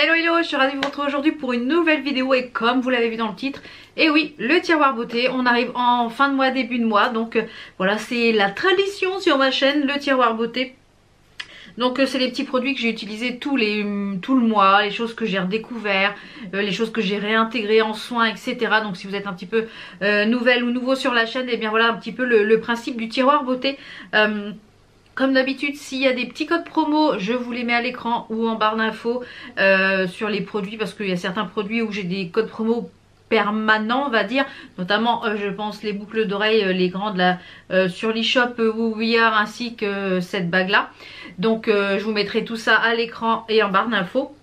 Hello hello, je suis ravie de vous retrouver aujourd'hui pour une nouvelle vidéo et comme vous l'avez vu dans le titre, et oui, le tiroir beauté, on arrive en fin de mois, début de mois, donc voilà, c'est la tradition sur ma chaîne, le tiroir beauté. Donc c'est les petits produits que j'ai utilisés tout le mois, les choses que j'ai redécouvert, les choses que j'ai réintégrées en soins, etc. Donc si vous êtes un petit peu nouvelle ou nouveau sur la chaîne, et bien voilà un petit peu le principe du tiroir beauté. Comme d'habitude, s'il y a des petits codes promo, je vous les mets à l'écran ou en barre d'infos sur les produits, parce qu'il y a certains produits où j'ai des codes promo permanents, on va dire, notamment je pense les boucles d'oreilles, les grandes là sur l'e-shop Woowiyard, ainsi que cette bague là. Donc je vous mettrai tout ça à l'écran et en barre d'infos.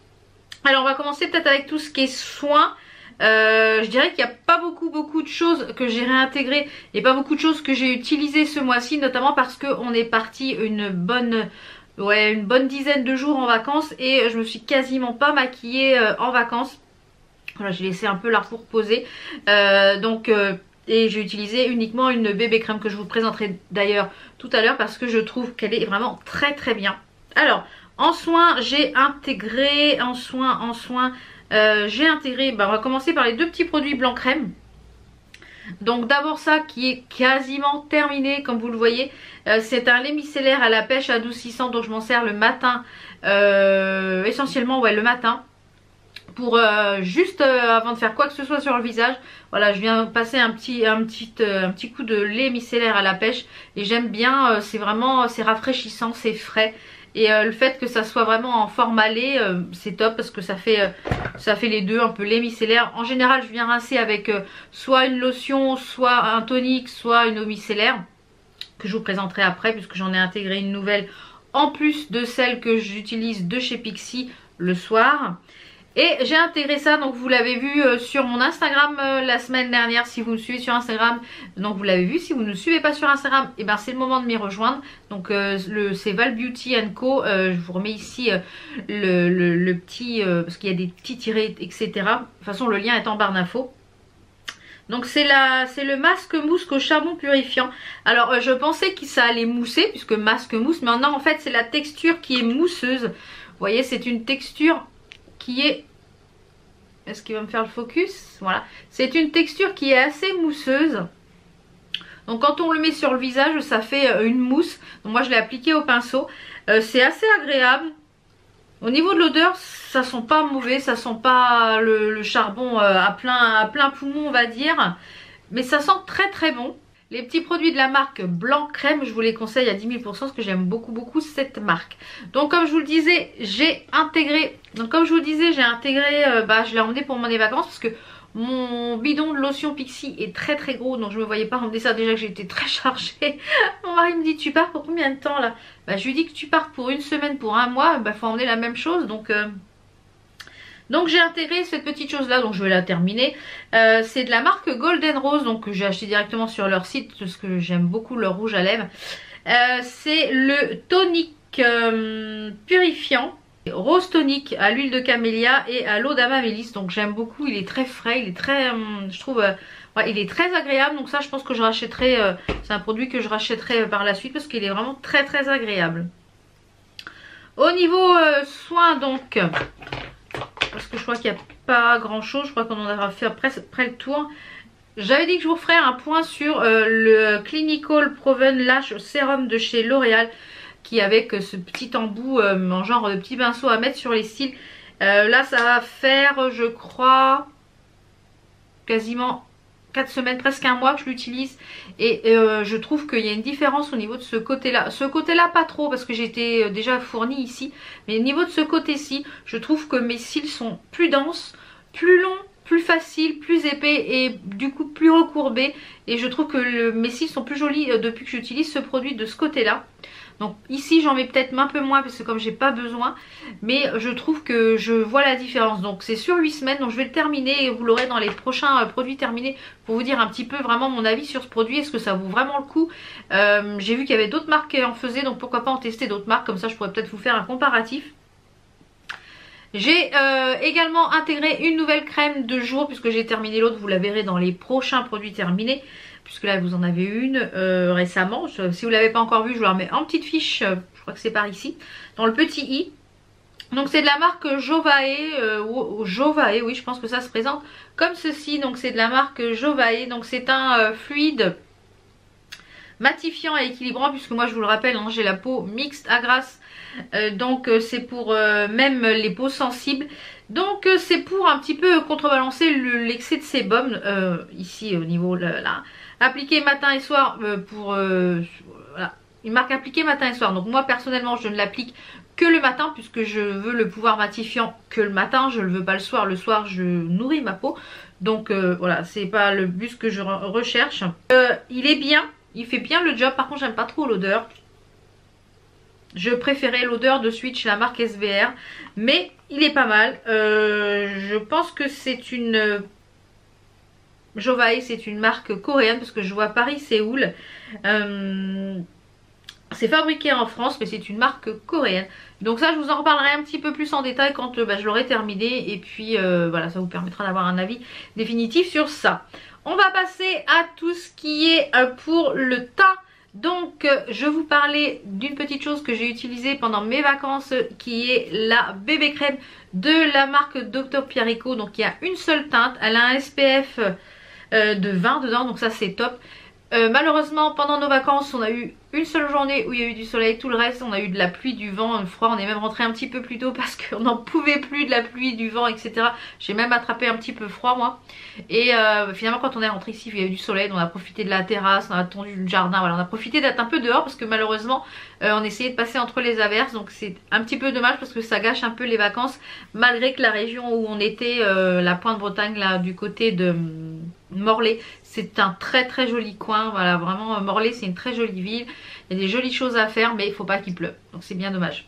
Alors on va commencer peut-être avec tout ce qui est soins. Je dirais qu'il n'y a pas beaucoup de choses que j'ai réintégrées et pas beaucoup de choses que j'ai utilisées ce mois-ci, notamment parce qu'on est parti une bonne dizaine de jours en vacances et je me suis quasiment pas maquillée en vacances. Voilà, j'ai laissé un peu la peau reposer. Et j'ai utilisé uniquement une bébé crème que je vous présenterai d'ailleurs tout à l'heure parce que je trouve qu'elle est vraiment très bien. Alors, en soins, j'ai intégré, j'ai intégré, on va commencer par les deux petits produits blanc crème. Donc d'abord ça qui est quasiment terminé comme vous le voyez. C'est un lait micellaire à la pêche adoucissant, donc je m'en sers le matin, essentiellement ouais le matin. Pour juste avant de faire quoi que ce soit sur le visage. Voilà, je viens passer un petit coup de lait micellaire à la pêche. Et j'aime bien, c'est rafraîchissant, c'est frais. Et le fait que ça soit vraiment en format lait, c'est top parce que ça fait les deux, un peu lait micellaire. En général, je viens rincer avec soit une lotion, soit un tonique, soit une eau micellaire. Que je vous présenterai après puisque j'en ai intégré une nouvelle. En plus de celle que j'utilise de chez Pixi le soir. Et j'ai intégré ça, donc vous l'avez vu sur mon Instagram la semaine dernière si vous me suivez sur Instagram. Donc vous l'avez vu, si vous ne me suivez pas sur Instagram, et ben c'est le moment de m'y rejoindre. Donc c'est Val Beauty Co. Je vous remets ici le petit, parce qu'il y a des petits tirés, etc. De toute façon le lien est en barre d'infos. Donc c'est le masque mousse au charbon purifiant. Alors je pensais que ça allait mousser, puisque masque mousse, mais non en fait c'est la texture qui est mousseuse. Vous voyez, c'est une texture qui est... Est-ce qu'il va me faire le focus? Voilà. C'est une texture qui est assez mousseuse. Donc quand on le met sur le visage, ça fait une mousse. Donc moi je l'ai appliqué au pinceau. C'est assez agréable. Au niveau de l'odeur, ça sent pas mauvais. Ça sent pas le charbon à plein poumon, on va dire. Mais ça sent très bon. Les petits produits de la marque Blanc Crème, je vous les conseille à 10 000% parce que j'aime beaucoup cette marque. Donc comme je vous le disais, j'ai intégré, je l'ai emmené pour mes vacances parce que mon bidon de lotion Pixi est très gros, donc je me voyais pas emmener ça, déjà que j'étais très chargée. Mon mari me dit tu pars pour combien de temps là? Je lui dis que tu pars pour une semaine, pour un mois, faut emmener la même chose, donc j'ai intégré cette petite chose là, donc je vais la terminer. C'est de la marque Golden Rose, donc que j'ai acheté directement sur leur site parce que j'aime beaucoup leur rouge à lèvres. C'est le tonique purifiant, rose tonique à l'huile de camélia et à l'eau d'amamélis. Donc j'aime beaucoup, il est très frais, il est très, je trouve, ouais, il est très agréable. Donc ça je pense que je rachèterai, c'est un produit que je rachèterai par la suite parce qu'il est vraiment très agréable. Au niveau soins donc... parce que je crois qu'il n'y a pas grand chose, je crois qu'on en aura fait près le tour. J'avais dit que je vous ferais un point sur le Clinical Proven Lash Serum de chez L'Oréal, qui est avec ce petit embout en genre de petit pinceau à mettre sur les cils. Là ça va faire je crois quasiment 4 semaines, presque un mois que je l'utilise et je trouve qu'il y a une différence au niveau de ce côté là. Ce côté là pas trop parce que j'étais déjà fournie ici, mais au niveau de ce côté-ci je trouve que mes cils sont plus denses, plus longs, plus faciles, plus épais et du coup plus recourbés, et je trouve que mes cils sont plus jolis depuis que j'utilise ce produit de ce côté là. Donc ici j'en mets peut-être un peu moins parce que comme j'ai pas besoin, mais je trouve que je vois la différence. Donc c'est sur 8 semaines, donc je vais le terminer et vous l'aurez dans les prochains produits terminés pour vous dire un petit peu vraiment mon avis sur ce produit. Est-ce que ça vaut vraiment le coup? J'ai vu qu'il y avait d'autres marques qui en faisaient, donc pourquoi pas en tester d'autres marques, comme ça je pourrais peut-être vous faire un comparatif. J'ai également intégré une nouvelle crème de jour puisque j'ai terminé l'autre, vous la verrez dans les prochains produits terminés. Puisque là vous en avez une récemment. Si vous ne l'avez pas encore vue, je vous la remets en petite fiche, je crois que c'est par ici, dans le petit i. Donc c'est de la marque Jovae, ou Jovae, oui je pense que ça se présente comme ceci. Donc c'est de la marque Jovae, donc c'est un fluide matifiant et équilibrant, puisque moi je vous le rappelle, hein, j'ai la peau mixte à grasse, donc c'est pour même les peaux sensibles. Donc c'est pour un petit peu contrebalancer l'excès de sébum, ici au niveau là, appliqué matin et soir voilà, une marque appliquée matin et soir. Donc moi personnellement je ne l'applique que le matin, puisque je veux le pouvoir matifiant que le matin, je ne le veux pas le soir. Le soir je nourris ma peau, donc voilà, c'est pas le but que je recherche. Il est bien, il fait bien le job. Par contre j'aime pas trop l'odeur. Je préférais l'odeur de Switch, la marque SVR, mais il est pas mal. Je pense que c'est une Jovae, c'est une marque coréenne, parce que je vois Paris-Séoul. C'est fabriqué en France, mais c'est une marque coréenne. Donc ça, je vous en reparlerai un petit peu plus en détail quand je l'aurai terminé. Et puis voilà, ça vous permettra d'avoir un avis définitif sur ça. On va passer à tout ce qui est pour le teint. Donc je vous parlais d'une petite chose que j'ai utilisée pendant mes vacances, qui est la bébé crème de la marque Dr Pierrico. Donc il y a une seule teinte, elle a un SPF de 20 dedans, donc ça c'est top. Malheureusement pendant nos vacances on a eu une seule journée où il y a eu du soleil, tout le reste on a eu de la pluie, du vent, un froid. On est même rentré un petit peu plus tôt parce qu'on n'en pouvait plus de la pluie, du vent, etc. J'ai même attrapé un petit peu froid moi. Et finalement quand on est rentré ici il y a eu du soleil, on a profité de la terrasse, on a attendu le jardin, voilà, on a profité d'être un peu dehors, parce que malheureusement on essayait de passer entre les averses. Donc c'est un petit peu dommage parce que ça gâche un peu les vacances, malgré que la région où on était, la Pointe Bretagne là du côté de Morlaix, c'est un très très joli coin. Voilà, vraiment Morlaix c'est une très jolie ville, il y a des jolies choses à faire, mais il faut pas qu'il pleuve, donc c'est bien dommage.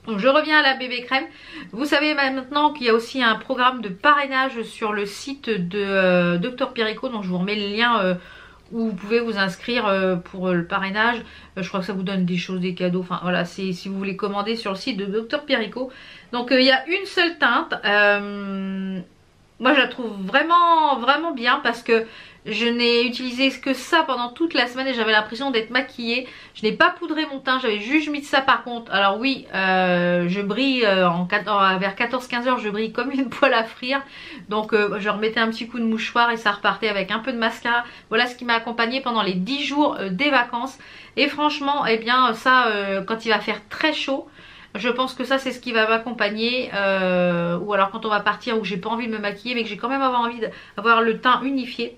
Donc je reviens à la bébé crème. Vous savez maintenant qu'il y a aussi un programme de parrainage sur le site de Dr Pierrico, donc je vous remets le lien où vous pouvez vous inscrire pour le parrainage. Je crois que ça vous donne des choses, des cadeaux, enfin voilà, c'est si vous voulez commander sur le site de Dr Pierrico. Donc il y a une seule teinte. Moi je la trouve vraiment vraiment bien, parce que je n'ai utilisé que ça pendant toute la semaine et j'avais l'impression d'être maquillée. Je n'ai pas poudré mon teint, j'avais juste mis de ça par contre. Alors oui, je brille vers 14-15 heures, je brille comme une poêle à frire. Donc je remettais un petit coup de mouchoir et ça repartait avec un peu de mascara. Voilà ce qui m'a accompagnée pendant les 10 jours des vacances. Et franchement, eh bien ça, quand il va faire très chaud, je pense que ça c'est ce qui va m'accompagner, ou alors quand on va partir où j'ai pas envie de me maquiller mais que j'ai quand même envie d'avoir le teint unifié.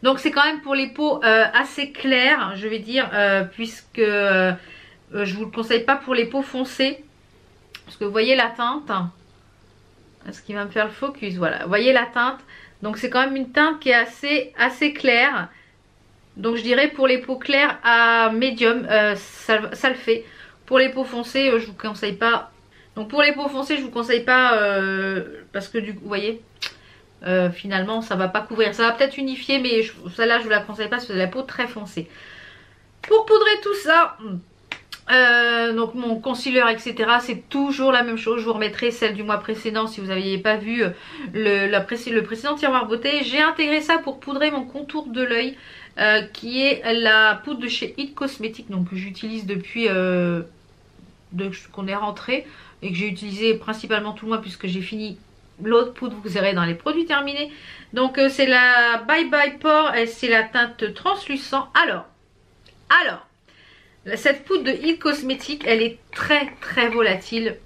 Donc c'est quand même pour les peaux assez claires, je vais dire, puisque je vous le conseille pas pour les peaux foncées. Parce que vous voyez la teinte, est-ce qu'il va me faire le focus? Voilà, vous voyez la teinte. Donc c'est quand même une teinte qui est assez claire. Donc je dirais pour les peaux claires à médium, ça le fait. Pour les peaux foncées, je vous conseille pas. Donc pour les peaux foncées, je vous conseille pas, parce que du coup, vous voyez, finalement ça va pas couvrir. Ça va peut-être unifier, mais celle-là je vous la conseille pas parce que c'est de la peau très foncée. Pour poudrer tout ça, donc mon concealer etc, c'est toujours la même chose. Je vous remettrai celle du mois précédent si vous n'aviez pas vu le précédent tiroir beauté. J'ai intégré ça pour poudrer mon contour de l'œil, qui est la poudre de chez It Cosmetics, donc que j'utilise depuis qu'on est rentré et que j'ai utilisé principalement tout le mois puisque j'ai fini l'autre poudre, vous verrez dans les produits terminés. Donc c'est la Bye Bye Pore et c'est la teinte translucent. Alors cette poudre de It Cosmetics, elle est très très volatile.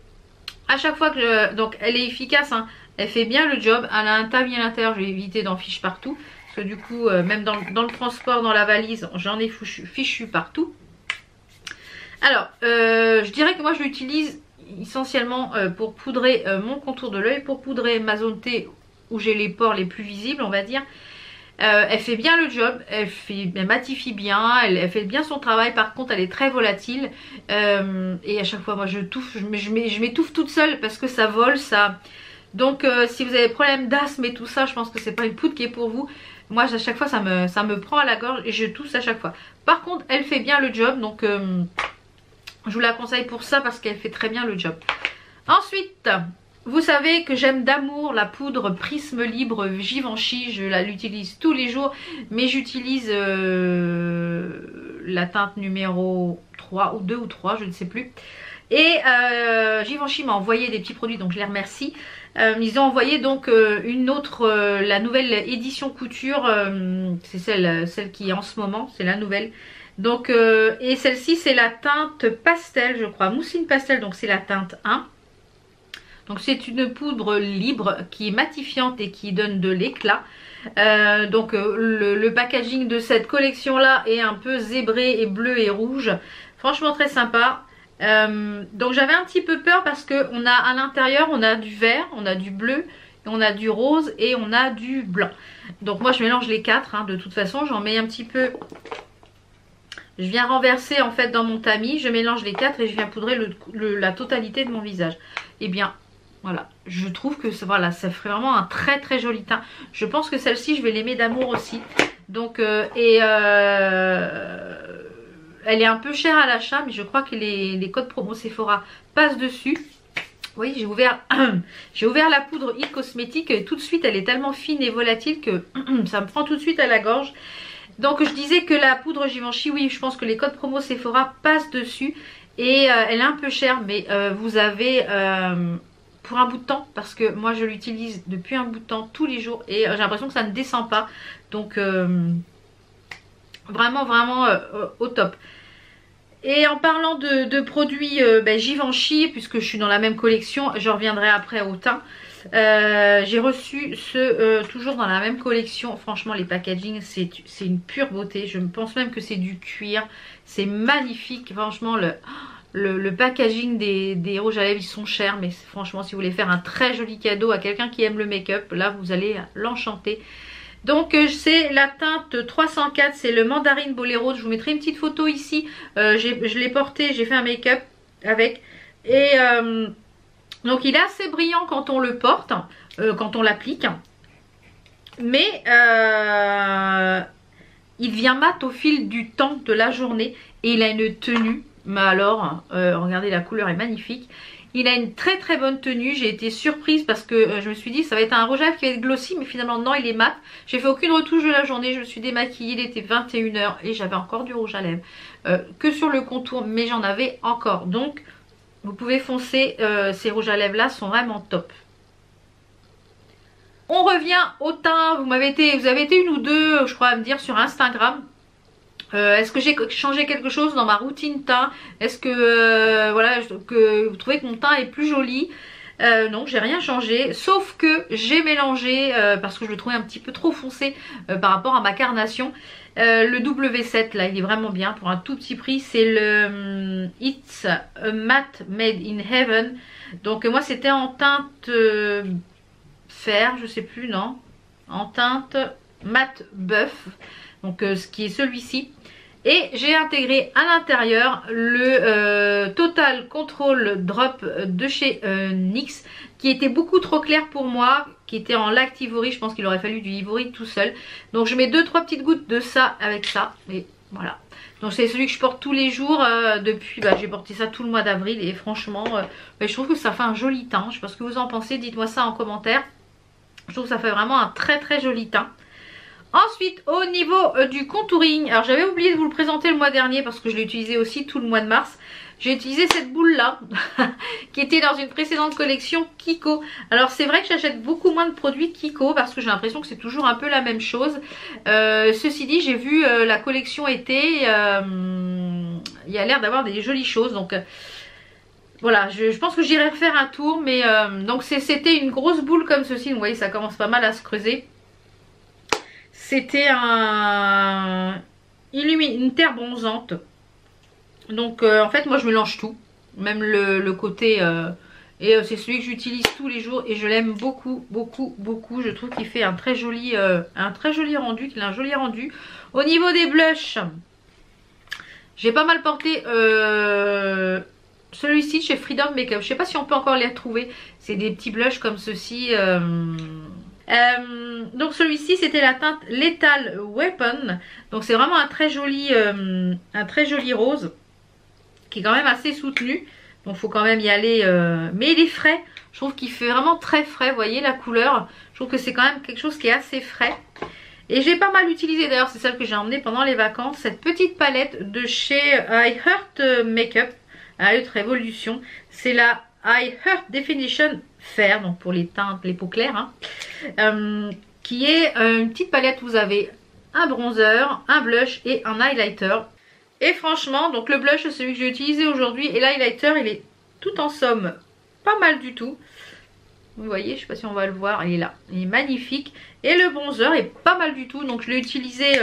À chaque fois que donc elle est efficace, hein, elle fait bien le job. Elle a un tamis à l'intérieur, je vais éviter d'en fiche partout parce que du coup même dans le transport, dans la valise, j'en ai fichu partout. Alors je dirais que moi je l'utilise essentiellement pour poudrer mon contour de l'œil, pour poudrer ma zone T où j'ai les pores les plus visibles, on va dire. Elle fait bien le job, elle matifie bien, elle fait bien son travail. Par contre elle est très volatile, et à chaque fois moi je m'étouffe toute seule parce que ça vole ça. Donc si vous avez des problèmes d'asthme et tout ça, je pense que c'est pas une poudre qui est pour vous. Moi à chaque fois ça me prend à la gorge et je tousse à chaque fois. Par contre elle fait bien le job, donc je vous la conseille pour ça parce qu'elle fait très bien le job. Ensuite, vous savez que j'aime d'amour la poudre Prisme Libre Givenchy. Je l'utilise tous les jours, mais j'utilise la teinte numéro 3 ou 2 ou 3, je ne sais plus. Et Givenchy m'a envoyé des petits produits, donc je les remercie. Ils ont envoyé donc une autre, la nouvelle édition couture, c'est celle qui est en ce moment, c'est la nouvelle. Donc et celle-ci c'est la teinte pastel, je crois, mousseline pastel, donc c'est la teinte 1. Donc c'est une poudre libre qui est matifiante et qui donne de l'éclat. Donc le packaging de cette collection là est un peu zébré et bleu et rouge. Franchement très sympa. Donc j'avais un petit peu peur parce que on a à l'intérieur, on a du vert, on a du bleu, on a du rose et on a du blanc. Donc moi je mélange les quatre, hein, de toute façon j'en mets un petit peu. Je viens renverser en fait dans mon tamis, je mélange les quatre et je viens poudrer la totalité de mon visage. Et bien voilà, je trouve que voilà, ça ferait vraiment un très très joli teint. Je pense que celle-ci je vais l'aimer d'amour aussi. Donc elle est un peu chère à l'achat, mais je crois que les codes promo Sephora passent dessus. Oui, j'ai ouvert la poudre It Cosmétique et tout de suite elle est tellement fine et volatile que ça me prend tout de suite à la gorge. Donc je disais que la poudre Givenchy, oui, je pense que les codes promo Sephora passent dessus et elle est un peu chère, mais vous avez pour un bout de temps, parce que moi je l'utilise depuis un bout de temps tous les jours et j'ai l'impression que ça ne descend pas. Donc vraiment au top. Et en parlant de produits Givenchy, puisque je suis dans la même collection, je reviendrai après au teint. J'ai reçu toujours dans la même collection. Franchement les packaging c'est une pure beauté. Je pense même que c'est du cuir. C'est magnifique. Franchement le packaging des rouges à lèvres ils sont chers. Mais franchement si vous voulez faire un très joli cadeau à quelqu'un qui aime le make-up, là vous allez l'enchanter. Donc c'est la teinte 304, c'est le Mandarine Boléro. Je vous mettrai une petite photo ici. Je l'ai porté, j'ai fait un make-up avec. Et donc il est assez brillant quand on le porte, quand on l'applique. Mais il devient mat au fil du temps de la journée. Et il a une tenue, mais alors, regardez la couleur est magnifique. Il a une très très bonne tenue. J'ai été surprise parce que je me suis dit ça va être un rouge à lèvres qui va être glossy, mais finalement non, il est mat. J'ai fait aucune retouche de la journée, je me suis démaquillée, il était 21 h et j'avais encore du rouge à lèvres. Que sur le contour, mais j'en avais encore. Donc vous pouvez foncer, ces rouges à lèvres là sont vraiment top. On revient au teint. Vous avez été une ou deux, je crois, à me dire sur Instagram. Est-ce que j'ai changé quelque chose dans ma routine teint? Est-ce que voilà, que vous trouvez que mon teint est plus joli? Non, j'ai rien changé, sauf que j'ai mélangé, parce que je le trouvais un petit peu trop foncé par rapport à ma carnation. Le W7 là, il est vraiment bien pour un tout petit prix. C'est le It's a Matte Made in Heaven. Donc moi c'était en teinte fer, je sais plus, non, en teinte mat bœuf. Donc ce qui est celui-ci. Et j'ai intégré à l'intérieur le Total Control Drop de chez NYX, qui était beaucoup trop clair pour moi, qui était en Lact Ivory. Je pense qu'il aurait fallu du Ivory tout seul. Donc je mets 2-3 petites gouttes de ça avec ça. Et voilà. Donc c'est celui que je porte tous les jours depuis, j'ai porté ça tout le mois d'avril. Et franchement, je trouve que ça fait un joli teint. Je ne sais pas ce que vous en pensez, dites-moi ça en commentaire. Je trouve que ça fait vraiment un très très joli teint. Ensuite, au niveau du contouring, alors j'avais oublié de vous le présenter le mois dernier parce que je l'ai utilisé aussi tout le mois de mars. J'ai utilisé cette boule là qui était dans une précédente collection Kiko. Alors c'est vrai que j'achète beaucoup moins de produits Kiko parce que j'ai l'impression que c'est toujours un peu la même chose. Ceci dit, j'ai vu la collection été, il y a l'air d'avoir des jolies choses. Donc voilà, je pense que j'irai refaire un tour. Mais donc c'était une grosse boule comme ceci. Donc, vous voyez, ça commence pas mal à se creuser. C'était une terre bronzante. Donc en fait moi je mélange tout. Même le côté et c'est celui que j'utilise tous les jours. Et je l'aime beaucoup beaucoup beaucoup. Je trouve qu'il fait un très joli rendu. Qu'il a un joli rendu. Au niveau des blushs, j'ai pas mal porté celui-ci chez Freedom Makeup. Je sais pas si on peut encore les retrouver. C'est des petits blushs comme ceci. Donc celui-ci c'était la teinte Lethal Weapon. Donc c'est vraiment un très joli rose qui est quand même assez soutenu. Donc faut quand même y aller, mais il est frais. Je trouve qu'il fait vraiment très frais. Vous voyez la couleur, je trouve que c'est quand même quelque chose qui est assez frais. Et j'ai pas mal utilisé, d'ailleurs c'est celle que j'ai emmenée pendant les vacances, cette petite palette de chez I Heart Makeup. Haute Révolution. C'est la I Heart Definition Fair, donc pour les teintes, les peaux claires, hein, qui est une petite palette. Vous avez un bronzer, un blush et un highlighter. Et franchement, donc le blush c'est celui que j'ai utilisé aujourd'hui et l'highlighter il est tout en somme pas mal du tout. Vous voyez, je sais pas si on va le voir, il est là, il est magnifique. Et le bronzer est pas mal du tout, donc je l'ai utilisé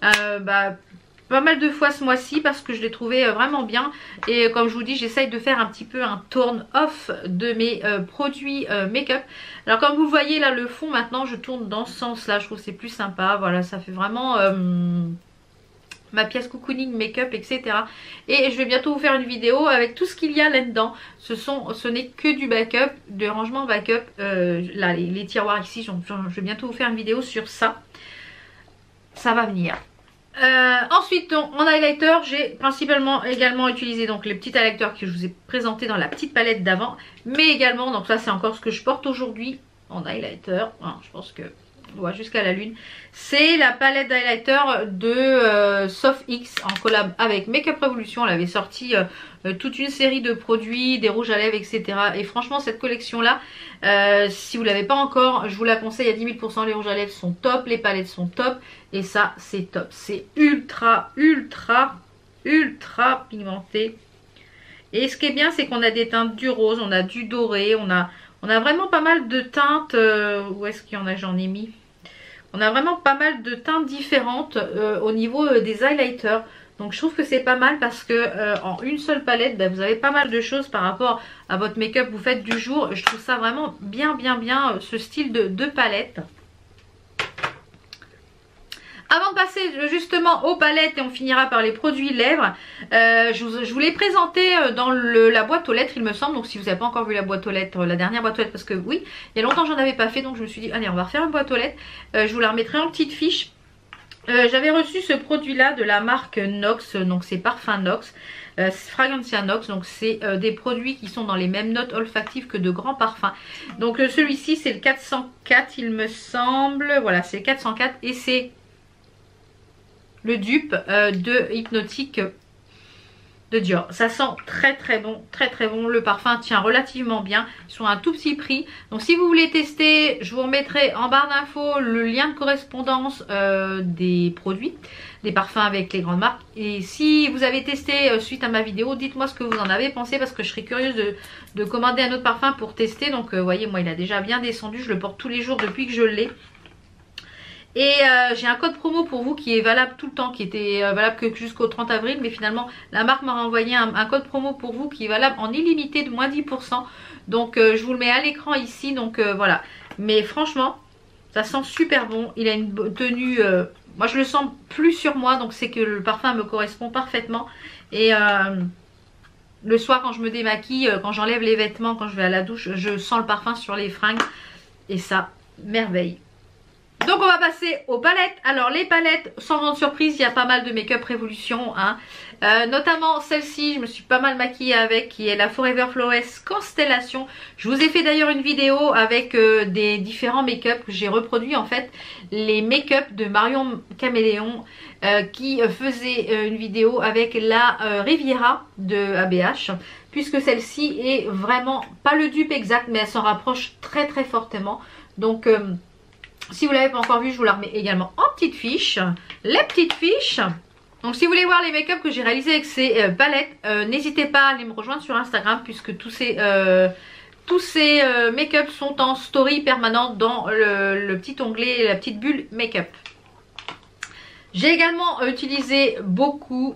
pas mal de fois ce mois-ci parce que je l'ai trouvé vraiment bien. Et comme je vous dis, j'essaye de faire un petit peu un turn off de mes produits make-up. Alors comme vous le voyez là, le fond maintenant je tourne dans ce sens là, je trouve que c'est plus sympa. Voilà, ça fait vraiment ma pièce cocooning, make-up, etc. Et je vais bientôt vous faire une vidéo avec tout ce qu'il y a là-dedans. Ce n'est que du backup, de rangement backup. Là, les tiroirs ici, je vais bientôt vous faire une vidéo sur ça. Ça va venir. Ensuite, donc, en highlighter, j'ai principalement également utilisé donc les petits highlighters que je vous ai présentés dans la petite palette d'avant. Mais également, donc ça c'est encore ce que je porte aujourd'hui en highlighter. Enfin, je pense que on voit jusqu'à la lune. C'est la palette d'highlighter de Soft X en collab avec Makeup Revolution. Elle avait sorti toute une série de produits, des rouges à lèvres, etc. Et franchement cette collection là, si vous ne l'avez pas encore, je vous la conseille à 10 000%. Les rouges à lèvres sont top, les palettes sont top. Et ça c'est top. C'est ultra pigmenté. Et ce qui est bien c'est qu'on a des teintes du rose, on a du doré, on a vraiment pas mal de teintes. Où est-ce qu'il y en a? J'en ai mis. On a vraiment pas mal de teintes différentes au niveau des highlighters. Donc je trouve que c'est pas mal parce que en une seule palette, vous avez pas mal de choses par rapport à votre make-up que vous faites du jour. Je trouve ça vraiment bien ce style de palette. Avant de passer justement aux palettes et on finira par les produits lèvres, je vous l'ai présenté dans la boîte aux lettres il me semble. Donc si vous n'avez pas encore vu la boîte aux lettres, la dernière boîte aux lettres, parce que oui, il y a longtemps que j'en avais pas fait. Donc je me suis dit allez on va refaire une boîte aux lettres. Je vous la remettrai en petite fiche. J'avais reçu ce produit là de la marque Nox, donc c'est Parfum Nox. Fragrantia Nox, donc c'est des produits qui sont dans les mêmes notes olfactives que de grands parfums. Donc celui-ci c'est le 404 il me semble. Voilà, c'est le 404 et c'est le dupe de Hypnotique de Dior. Ça sent très bon, très bon. Le parfum tient relativement bien. Ils sont à un tout petit prix. Donc si vous voulez tester, je vous remettrai en barre d'infos le lien de correspondance des produits, des parfums avec les grandes marques. Et si vous avez testé suite à ma vidéo, dites-moi ce que vous en avez pensé parce que je serais curieuse de commander un autre parfum pour tester. Donc vous voyez, moi il a déjà bien descendu. Je le porte tous les jours depuis que je l'ai. Et j'ai un code promo pour vous qui est valable tout le temps, qui était valable que jusqu'au 30 avril. Mais finalement la marque m'a renvoyé un code promo pour vous qui est valable en illimité de moins 10%. Donc je vous le mets à l'écran ici. Donc voilà. Mais franchement ça sent super bon. Il a une tenue, moi je le sens plus sur moi. Donc c'est que le parfum me correspond parfaitement. Et le soir quand je me démaquille, quand j'enlève les vêtements, quand je vais à la douche, je sens le parfum sur les fringues. Et ça, merveille. Donc on va passer aux palettes. Alors les palettes, sans grande surprise, il y a pas mal de Make-up Révolution, hein. Notamment celle-ci, je me suis pas mal maquillée avec, qui est la Forever Flawless Constellation. Je vous ai fait d'ailleurs une vidéo avec des différents make-up que j'ai reproduit en fait. Les make-up de Marion Caméléon qui faisait une vidéo avec la Riviera de ABH. Puisque celle-ci est vraiment pas le dupe exact, mais elle s'en rapproche très fortement. Donc si vous ne l'avez pas encore vu, je vous la remets également en petite fiche. Les petites fiches. Donc si vous voulez voir les make-up que j'ai réalisés avec ces palettes, n'hésitez pas à aller me rejoindre sur Instagram. Puisque tous ces make-up sont en story permanente dans le petit onglet, la petite bulle make-up. J'ai également utilisé beaucoup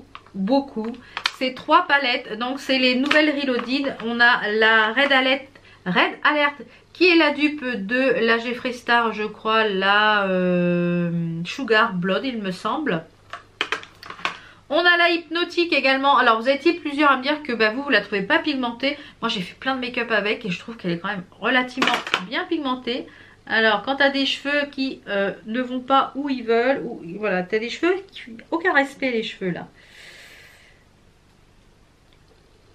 ces trois palettes. Donc c'est les nouvelles Reloaded. On a la Red Alert qui est la dupe de la Jeffree Star, je crois, la Sugar Blood il me semble. On a la Hypnotique également. Alors vous avez été plusieurs à me dire que vous la trouvez pas pigmentée. Moi j'ai fait plein de make-up avec et je trouve qu'elle est quand même relativement bien pigmentée. Alors quand tu as des cheveux qui ne vont pas où ils veulent, ou voilà, tu as des cheveux qui... Aucun respect les cheveux là.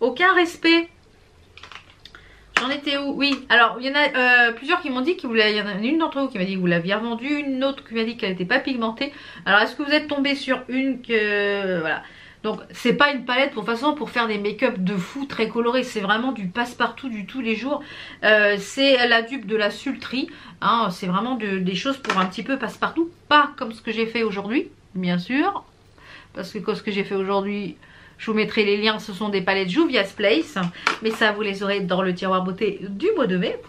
Aucun respect. J'en étais où? Oui, alors il y en a plusieurs qui m'ont dit qu'il voulait. Il y en a une d'entre vous qui m'a dit que vous l'aviez revendue, une autre qui m'a dit qu'elle n'était pas pigmentée. Alors est-ce que vous êtes tombé sur une que. Voilà. Donc c'est pas une palette pour façon pour faire des make-up de fou très colorés, c'est vraiment du passe-partout du tous les jours. C'est la dupe de la Sultry, hein, c'est vraiment des choses pour un petit peu passe-partout, pas comme ce que j'ai fait aujourd'hui, bien sûr, parce que ce que j'ai fait aujourd'hui, je vous mettrai les liens, ce sont des palettes Juvia's Place, mais ça vous les aurez dans le tiroir beauté du mois de mai.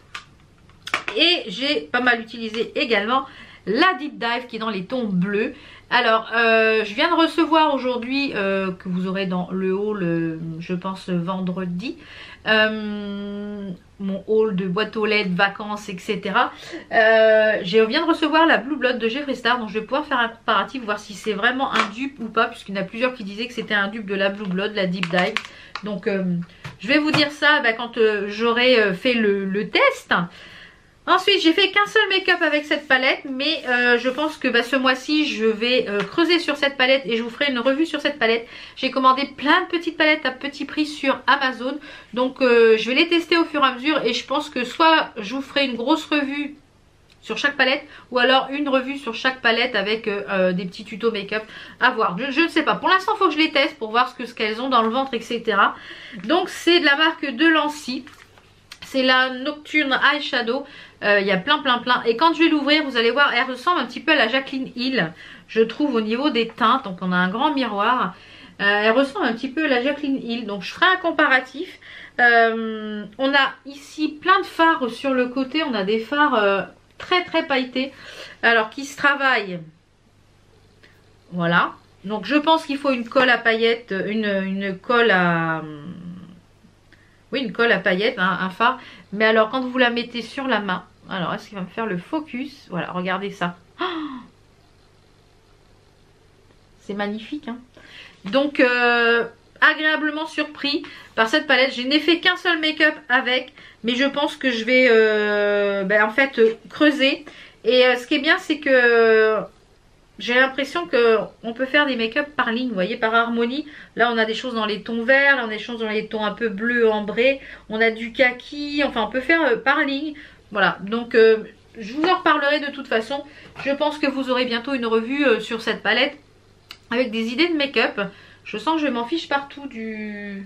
Et j'ai pas mal utilisé également la Deep Dive qui est dans les tons bleus. Alors je viens de recevoir aujourd'hui, que vous aurez dans le haul, je pense vendredi, mon haul de boîte aux lettres, vacances, etc. Je viens de recevoir la Blue Blood de Jeffree Star, donc je vais pouvoir faire un comparatif, voir si c'est vraiment un dupe ou pas, puisqu'il y en a plusieurs qui disaient que c'était un dupe de la Blue Blood, la Deep Dive. Donc je vais vous dire ça quand j'aurai fait le test. Ensuite, j'ai fait qu'un seul make-up avec cette palette, mais je pense que ce mois-ci, je vais creuser sur cette palette et je vous ferai une revue sur cette palette. J'ai commandé plein de petites palettes à petit prix sur Amazon, donc je vais les tester au fur et à mesure et je pense que soit je vous ferai une grosse revue sur chaque palette ou alors une revue sur chaque palette avec des petits tutos make-up à voir. Je ne sais pas, pour l'instant, il faut que je les teste pour voir ce qu'elles ont dans le ventre, etc. Donc, c'est de la marque de Lancy. C'est la Nocturne Eyeshadow. Il y a plein. Et quand je vais l'ouvrir, vous allez voir, elle ressemble un petit peu à la Jaclyn Hill, je trouve, au niveau des teintes. Donc on a un grand miroir. Elle ressemble un petit peu à la Jaclyn Hill. Donc je ferai un comparatif. On a ici plein de fards sur le côté. On a des fards très pailletés. Alors qui se travaillent. Voilà. Donc je pense qu'il faut une colle à paillettes, une colle à... Oui, une colle à paillettes, hein, un fard. Mais alors, quand vous la mettez sur la main... Alors, est-ce qu'il va me faire le focus? Voilà, regardez ça. Oh, c'est magnifique, hein. Donc, agréablement surpris par cette palette. Je n'ai fait qu'un seul make-up avec. Mais je pense que je vais, en fait, creuser. Et ce qui est bien, c'est que... J'ai l'impression qu'on peut faire des make-up par ligne, vous voyez, par harmonie. Là, on a des choses dans les tons verts, là, on a des choses dans les tons un peu bleu ambré. On a du kaki, enfin, on peut faire par ligne. Voilà, donc je vous en reparlerai de toute façon. Je pense que vous aurez bientôt une revue sur cette palette avec des idées de make-up. Je sens que je m'en fiche partout des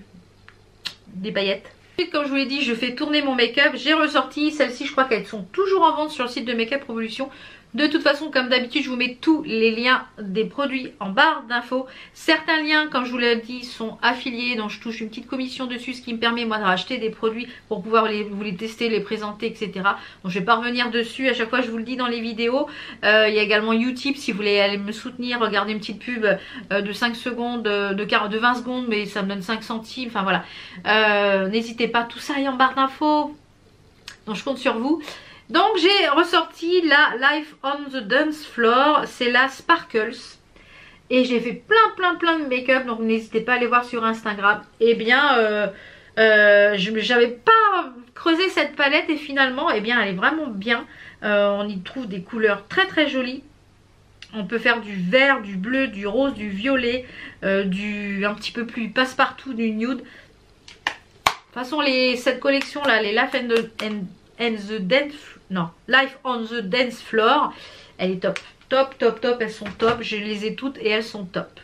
paillettes. Comme je vous l'ai dit, je fais tourner mon make-up. J'ai ressorti celles-ci, je crois qu'elles sont toujours en vente sur le site de Make Up Revolution. De toute façon, comme d'habitude, je vous mets tous les liens des produits en barre d'infos. Certains liens, comme je vous l'ai dit, sont affiliés, donc je touche une petite commission dessus, ce qui me permet moi de racheter des produits pour pouvoir vous les tester, les présenter, etc. Donc je vais pas revenir dessus, à chaque fois je vous le dis dans les vidéos. Il y a également Utip, si vous voulez aller me soutenir, regardez une petite pub de 5 secondes, de 20 secondes, mais ça me donne 5 centimes, enfin voilà. N'hésitez pas, tout ça est en barre d'infos, donc je compte sur vous. Donc j'ai ressorti la Life on the Dance Floor, c'est la Sparkles. Et j'ai fait plein de make-up, donc n'hésitez pas à aller voir sur Instagram. Eh bien, j'avais pas creusé cette palette et finalement, eh bien, elle est vraiment bien. On y trouve des couleurs très jolies. On peut faire du vert, du bleu, du rose, du violet, un petit peu plus passe-partout, du nude. De toute façon, cette collection là, les Life on the Dance Floor, elle est top, elles sont top, je les ai toutes et elles sont top.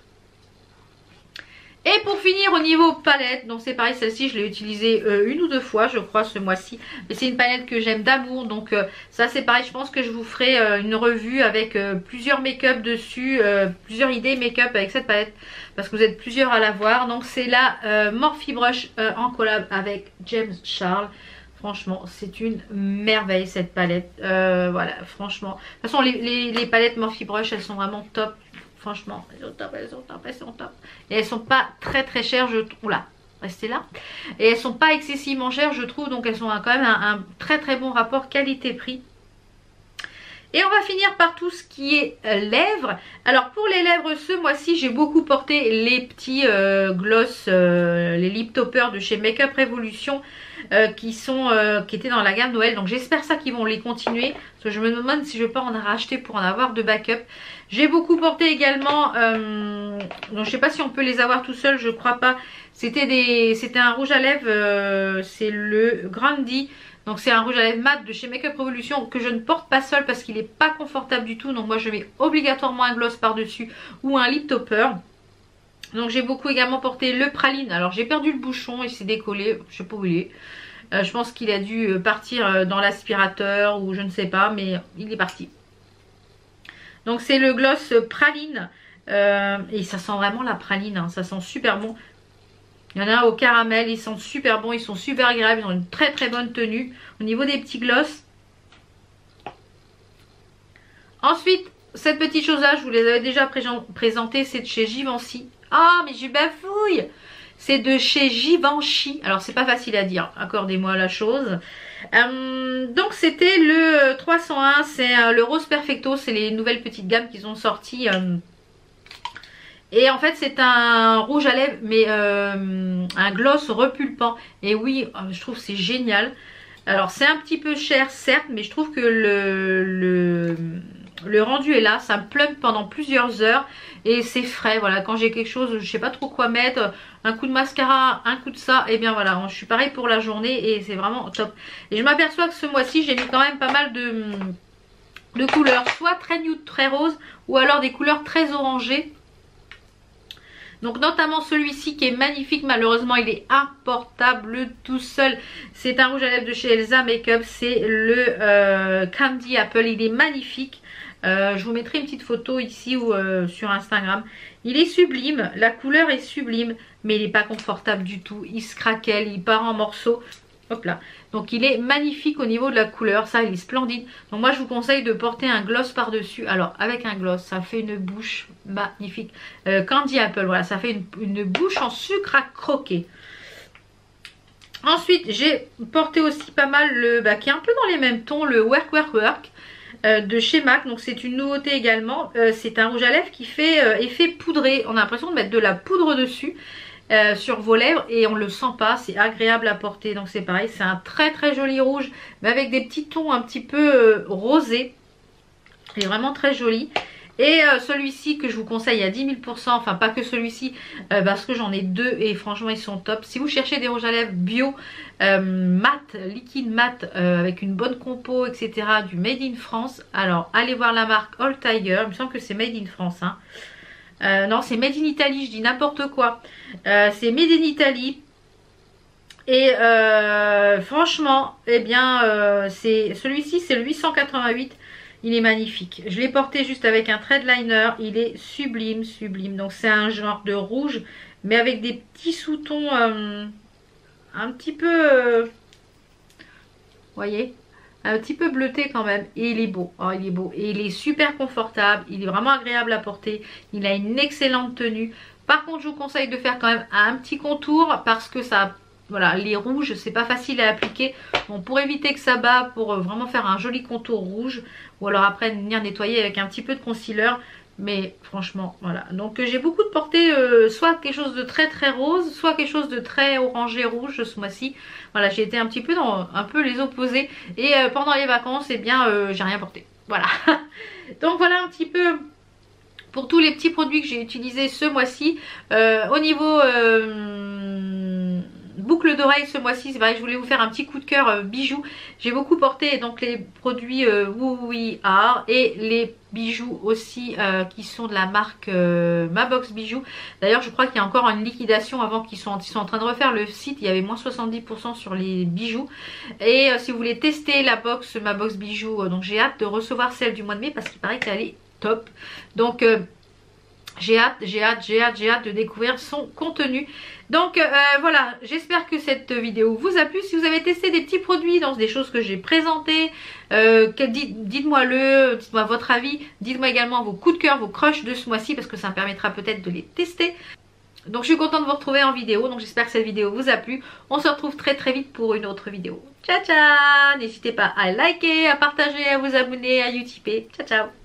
Et pour finir au niveau palette, donc c'est pareil, celle-ci je l'ai utilisée une ou deux fois je crois ce mois-ci, mais c'est une palette que j'aime d'amour, donc ça c'est pareil, je pense que je vous ferai une revue avec plusieurs make-up dessus, plusieurs idées make-up avec cette palette, parce que vous êtes plusieurs à la voir. Donc c'est la Morphe Brush en collab avec James Charles. Franchement, c'est une merveille cette palette. Voilà, franchement. De toute façon, les palettes Morphe Brush, elles sont vraiment top. Franchement, elles sont top. Et elles sont pas très chères, je trouve. Oula, restez là. Et elles sont pas excessivement chères, je trouve. Donc elles sont quand même un très bon rapport qualité-prix. Et on va finir par tout ce qui est lèvres. Alors pour les lèvres, ce mois-ci, j'ai beaucoup porté les petits gloss, les lip toppers de chez Make Up Revolution qui étaient dans la gamme Noël. Donc j'espère ça qu'ils vont les continuer. Parce que je me demande si je vais pas en racheter pour en avoir de backup. J'ai beaucoup porté également, donc je sais pas si on peut les avoir tout seul, je crois pas. C'était un rouge à lèvres, c'est le Grandi. Donc c'est un rouge à lèvres mat de chez Make Up Revolution que je ne porte pas seul parce qu'il n'est pas confortable du tout. Donc moi je mets obligatoirement un gloss par dessus ou un lip topper. Donc j'ai beaucoup également porté le praline. Alors j'ai perdu le bouchon, il s'est décollé, je sais pas où il est. Je pense qu'il a dû partir dans l'aspirateur ou je ne sais pas, mais il est parti. Donc c'est le gloss praline. Et ça sent vraiment la praline, hein, ça sent super bon. Il y en a au caramel, ils sentent super bon, ils sont super agréables, ils ont une très très bonne tenue. Au niveau des petits gloss. Ensuite, cette petite chose-là, je vous les avais déjà présentées, c'est de chez Givenchy. Ah, mais je bafouille! C'est de chez Givenchy. Alors, c'est pas facile à dire, accordez-moi la chose. Donc, c'était le 301, c'est le Rose Perfecto, c'est les nouvelles petites gammes qu'ils ont sorties. Et en fait, c'est un rouge à lèvres, mais un gloss repulpant. Et oui, je trouve que c'est génial. Alors, c'est un petit peu cher, certes, mais je trouve que le rendu est là, ça me plump pendant plusieurs heures et c'est frais. Voilà, quand j'ai quelque chose, je sais pas trop quoi mettre, un coup de mascara, un coup de ça, et bien voilà, je suis pareil pour la journée et c'est vraiment top. Et je m'aperçois que ce mois-ci, j'ai mis quand même pas mal de couleurs, soit très nude, très rose, ou alors des couleurs très orangées. Donc notamment celui-ci qui est magnifique, malheureusement il est importable tout seul. C'est un rouge à lèvres de chez Elsa Makeup, c'est le Candy Apple, il est magnifique. Je vous mettrai une petite photo ici ou sur Instagram. Il est sublime, la couleur est sublime, mais il n'est pas confortable du tout. Il se craquelle, il part en morceaux. Hop là. Donc il est magnifique au niveau de la couleur, ça il est splendide. Donc moi je vous conseille de porter un gloss par dessus. Alors avec un gloss ça fait une bouche magnifique. Candy Apple, voilà, ça fait une bouche en sucre à croquer. Ensuite j'ai porté aussi pas mal qui est un peu dans les mêmes tons, le Work Work Work de chez MAC. Donc c'est une nouveauté également. C'est un rouge à lèvres qui fait effet poudré. On a l'impression de mettre de la poudre dessus. Sur vos lèvres et on le sent pas, c'est agréable à porter. Donc c'est pareil, c'est un très très joli rouge mais avec des petits tons un petit peu rosés. Il est vraiment très joli. Et celui-ci que je vous conseille à 10 000%, enfin pas que celui-ci parce que j'en ai deux et franchement ils sont top. Si vous cherchez des rouges à lèvres bio mat, liquide mat avec une bonne compo etc, du Made in France, alors allez voir la marque All Tiger, il me semble que c'est Made in France hein. Non, c'est Made in Italy, je dis n'importe quoi. C'est Made in Italy. Et franchement, eh bien, celui-ci, c'est le 888. Il est magnifique. Je l'ai porté juste avec un thread liner. Il est sublime, sublime. Donc c'est un genre de rouge, mais avec des petits sous-tons un petit peu... voyez, un petit peu bleuté quand même, et il est beau. Oh, il est beau et il est super confortable, il est vraiment agréable à porter, il a une excellente tenue. Par contre je vous conseille de faire quand même un petit contour parce que ça, voilà, les rouges c'est pas facile à appliquer. Bon, pour éviter que ça bat, pour vraiment faire un joli contour rouge, ou alors après venir nettoyer avec un petit peu de concealer. Mais franchement voilà, donc j'ai beaucoup de portées, soit quelque chose de très très rose, soit quelque chose de très orangé rouge ce mois-ci. Voilà, j'ai été un petit peu dans un peu les opposés. Et pendant les vacances, eh bien j'ai rien porté. Voilà. Donc voilà un petit peu pour tous les petits produits que j'ai utilisés ce mois-ci. Au niveau boucle d'oreille ce mois-ci, c'est vrai que je voulais vous faire un petit coup de cœur bijoux. J'ai beaucoup porté donc les produits Oui Art et les bijoux aussi qui sont de la marque Ma Box Bijoux. D'ailleurs je crois qu'il y a encore une liquidation avant qu'ils sont en train de refaire le site. Il y avait moins 70% sur les bijoux. Et si vous voulez tester la box Ma Box Bijoux, donc j'ai hâte de recevoir celle du mois de mai parce qu'il paraît qu'elle est top. Donc j'ai hâte de découvrir son contenu. Donc voilà, j'espère que cette vidéo vous a plu. Si vous avez testé des petits produits dans des choses que j'ai présentées, dites-moi votre avis. Dites-moi également vos coups de cœur, vos crushs de ce mois-ci parce que ça me permettra peut-être de les tester. Donc je suis contente de vous retrouver en vidéo. Donc j'espère que cette vidéo vous a plu. On se retrouve très très vite pour une autre vidéo. Ciao ciao. N'hésitez pas à liker, à partager, à vous abonner, à utipper. Ciao ciao.